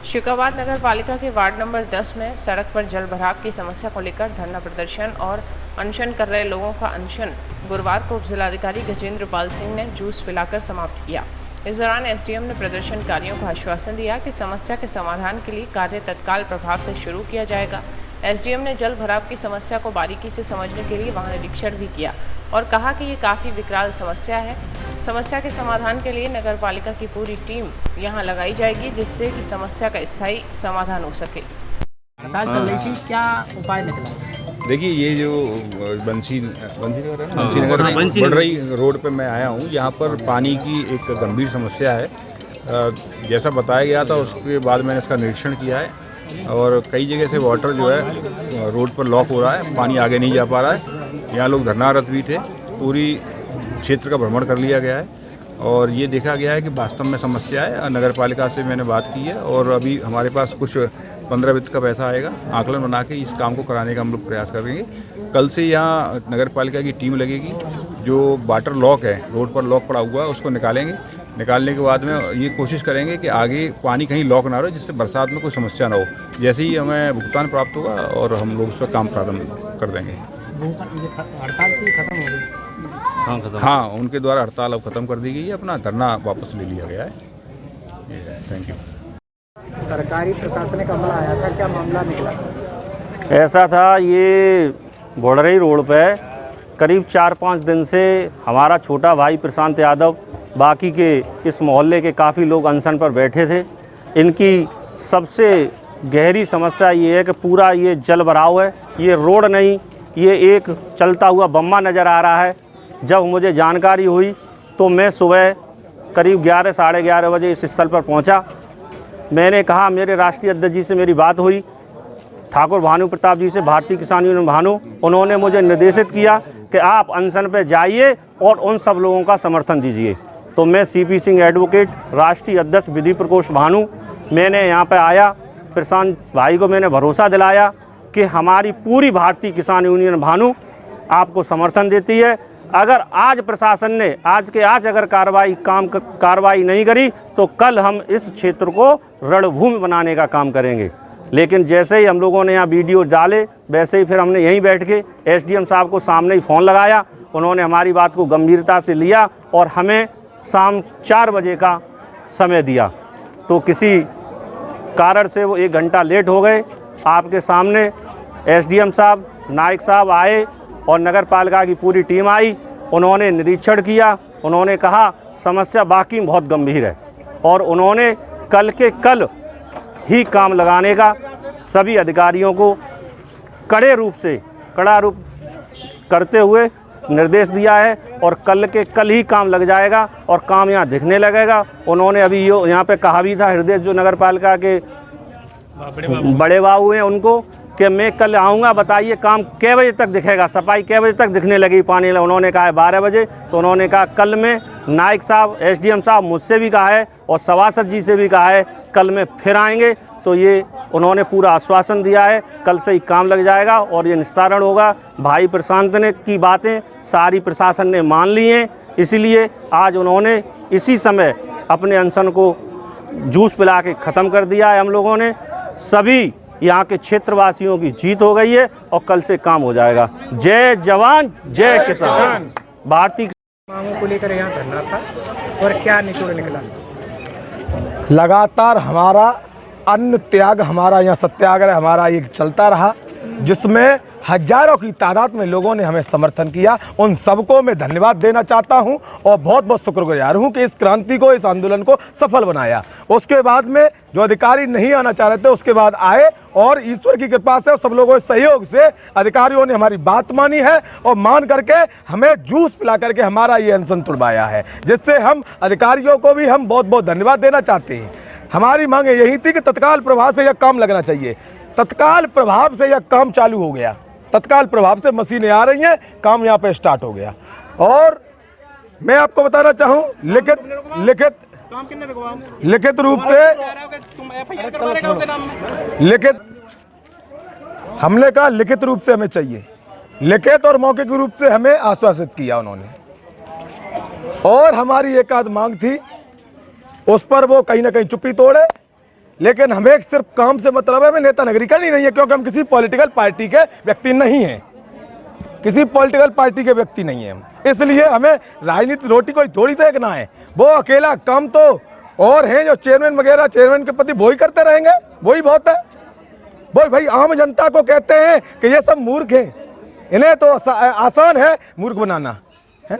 शिकाबाद नगर पालिका के ward number 10 में सड़क पर जल भराव की समस्या को लेकर धरना प्रदर्शन और अनशन कर रहे लोगों का अनशन गुरुवार को जिलाधिकारी गजेंद्र पाल सिंह ने जूस पिलाकर समाप्त किया। इस दौरान एसडीएम ने प्रदर्शनकारियों को आश्वासन दिया कि समस्या के समाधान के लिए कार्य तत्काल प्रभाव से शुरू किया जाएगा। एसडीएम ने जल भराव की समस्या को बारीकी से समझने के लिए वहां निरीक्षण भी किया और कहा कि ये काफ़ी विकराल समस्या है। समस्या के समाधान के लिए नगर पालिका की पूरी टीम यहां लगाई जाएगी, जिससे कि समस्या का स्थायी समाधान हो सके। हड़ताल चल रही थी, क्या उपाय निकला? देखिए, ये जो बंसी नगर बढ़रई रोड पे मैं आया हूँ, यहाँ पर पानी की एक गंभीर समस्या है। जैसा बताया गया था उसके बाद मैंने इसका निरीक्षण किया है और कई जगह से वाटर जो है रोड पर लॉक हो रहा है, पानी आगे नहीं जा पा रहा है। यहाँ लोग धरनारत भी थे, पूरी क्षेत्र का भ्रमण कर लिया गया है और ये देखा गया है कि वास्तव में समस्या है। नगर पालिका से मैंने बात की है और अभी हमारे पास कुछ 15 वित्त का पैसा आएगा, आकलन बना के इस काम को कराने का हम लोग प्रयास करेंगे। कल से यहाँ नगर पालिका की टीम लगेगी, जो वाटर लॉक है, रोड पर लॉक पड़ा हुआ है, उसको निकालेंगे। निकालने के बाद में ये कोशिश करेंगे कि आगे पानी कहीं लॉक ना रहे, जिससे बरसात में कोई समस्या ना हो। जैसे ही हमें भुगतान प्राप्त होगा और हम लोग उस पर काम प्रारंभ कर देंगे। हड़ताल की खत्म हो गई? हाँ, उनके द्वारा हड़ताल अब खत्म कर दी गई है, अपना धरना वापस ले लिया गया है। Thank you. सरकारी प्रशासनिक अमला आया था, क्या मामला निकला? ऐसा था, ये बढ़रई रोड पे करीब 4-5 दिन से हमारा छोटा भाई प्रशांत यादव, बाकी के इस मोहल्ले के काफ़ी लोग अनशन पर बैठे थे। इनकी सबसे गहरी समस्या ये है कि पूरा ये जल भराव है, ये रोड नहीं, ये एक चलता हुआ बम्मा नज़र आ रहा है। जब मुझे जानकारी हुई तो मैं सुबह करीब 11 साढ़े 11 बजे इस स्थल पर पहुंचा। मैंने कहा, मेरे राष्ट्रीय अध्यक्ष जी से मेरी बात हुई, ठाकुर भानु प्रताप जी से, भारतीय किसान यूनियन भानु, उन्होंने मुझे निर्देशित किया कि आप अनशन पर जाइए और उन सब लोगों का समर्थन दीजिए। तो मैं सीपी सिंह एडवोकेट, राष्ट्रीय अध्यक्ष विधि प्रकोष्ठ भानु, मैंने यहाँ पर आया। प्रशांत भाई को मैंने भरोसा दिलाया कि हमारी पूरी भारतीय किसान यूनियन भानु आपको समर्थन देती है। अगर आज प्रशासन ने आज अगर कार्रवाई नहीं करी तो कल हम इस क्षेत्र को रणभूमि बनाने का काम करेंगे। लेकिन जैसे ही हम लोगों ने यहाँ वीडियो डाले, वैसे ही फिर हमने यहीं बैठ के एसडीएम साहब को सामने ही फ़ोन लगाया। उन्होंने हमारी बात को गंभीरता से लिया और हमें शाम 4 बजे का समय दिया। तो किसी कारण से वो 1 घंटा लेट हो गए। आपके सामने एसडीएम साहब, नायक साहब आए और नगर पालिका की पूरी टीम आई। उन्होंने निरीक्षण किया, उन्होंने कहा समस्या वाकई बहुत गंभीर है और उन्होंने कल के कल ही काम लगाने का सभी अधिकारियों को कड़ा रूप करते हुए निर्देश दिया है और कल के कल ही काम लग जाएगा और काम यहाँ दिखने लगेगा। उन्होंने अभी यहाँ पे कहा भी था, हृदय जो नगर पालिका के बड़े बाबू हैं उनको, कि मैं कल आऊँगा, बताइए काम कै बजे तक दिखेगा, सफाई कै बजे तक दिखने लगी पानी। उन्होंने कहा है 12 बजे। तो उन्होंने कहा कल में नायक साहब, एसडीएम साहब मुझसे भी कहा है और सभासद जी से भी कहा है कल में फिर आएंगे। तो ये उन्होंने पूरा आश्वासन दिया है, कल से ही काम लग जाएगा और ये निस्तारण होगा। भाई प्रशांत ने की बातें सारी प्रशासन ने मान ली हैं, इसीलिए आज उन्होंने इसी समय अपने अनशन को जूस पिला के ख़त्म कर दिया है। हम लोगों ने सभी यहाँ के क्षेत्रवासियों की जीत हो गई है और कल से काम हो जाएगा। जय जवान जय किसान। भारतीय मांगों को लेकर यहाँ धरना था और क्या निचोड़ निकला? लगातार हमारा अन्न त्याग, हमारा यहाँ सत्याग्रह हमारा ये चलता रहा, जिसमें हजारों की तादाद में लोगों ने हमें समर्थन किया। उन सबको मैं धन्यवाद देना चाहता हूं और बहुत बहुत शुक्रगुजार हूं कि इस क्रांति को, इस आंदोलन को सफल बनाया। उसके बाद में जो अधिकारी नहीं आना चाह रहे थे, उसके बाद आए और ईश्वर की कृपा से और सब लोगों के सहयोग से अधिकारियों ने हमारी बात मानी है और मान करके हमें जूस पिला करके हमारा ये अनशन तुड़वाया है, जिससे हम अधिकारियों को भी हम बहुत बहुत धन्यवाद देना चाहते हैं। हमारी मांग यही थी कि तत्काल प्रभाव से यह काम लगना चाहिए। तत्काल प्रभाव से यह काम चालू हो गया, तत्काल प्रभाव से मशीनें आ रही हैं, काम यहाँ पे स्टार्ट हो गया। और मैं आपको बताना चाहूँ लिखित रूप से हमने कहा लिखित रूप से हमें चाहिए, लिखित और मौखिक रूप से हमें आश्वासित किया उन्होंने। और हमारी एक आध मांग थी, उस पर वो कहीं ना कहीं चुप्पी तोड़े लेकिन हमें सिर्फ काम से मतलब है, हमें नेता नगरी करनी नहीं है, क्योंकि हम किसी पॉलिटिकल पार्टी के व्यक्ति नहीं हैं, किसी पॉलिटिकल पार्टी के व्यक्ति नहीं हैं हम। इसलिए हमें राजनीति रोटी कोई थोड़ी सेकना है, वो अकेला काम तो और हैं जो चेयरमैन वगैरह, चेयरमैन के प्रति वही करते रहेंगे, वही बहुत है। वही भाई आम जनता को कहते हैं कि ये सब मूर्ख हैं, इन्हें तो आसान है मूर्ख बनाना है।